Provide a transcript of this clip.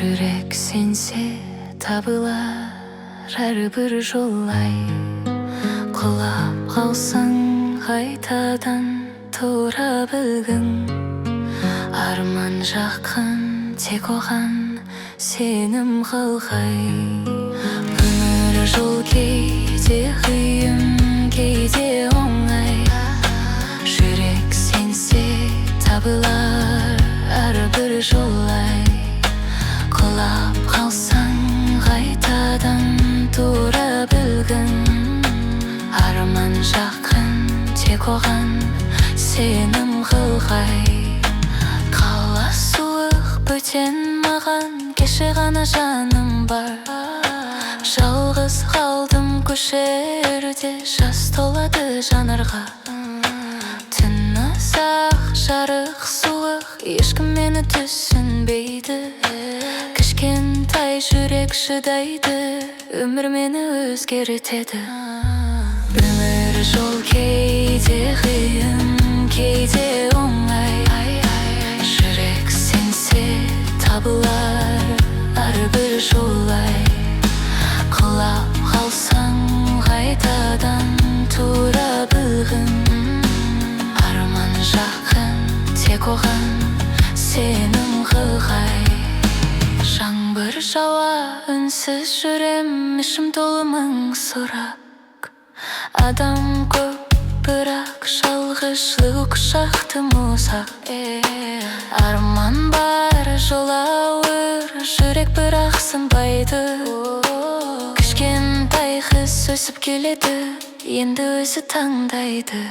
жүрек сенсе табылар әрбір жолай. Құлап қалсаң қайтадан тұра білгін. Арман жаққан тек оған сенім қалғай. Өмір жол кейде қиын, кейде оңай. Жүрек сенсе табылар әрбір жолай. Құлап қалсаң қайтадан тұра білгін. Арман жаққан тек оған сенім қылғай. Қала суық бөтен маған, кеше ғана жаным бар. Жалғыз қалдым көшерде, жас толады жанарға. Түн ұзақ, жарық суық, ешкім мені түсінбейді. Кішкентай жүрек шыдайды, өмір мені өзгертеді. Өмір жол кейде қиын, кейде оңай. Жүрек сенсе табылар әрбір жолай. Құлап қалсаң қайтадан тұра білгін. Арман жақын тек оған сенім қылғай. Жаңбыр жауа үнсіз жүрем, ішім толы мың сұрақ. Адам көп, бірақ жалғыздық құшақтым ұзақ. Арман бар, жол ауыр, жүрек бірақ сынбайды. Кішкентай қыз өсіп келеді, енді өзі таңдайды.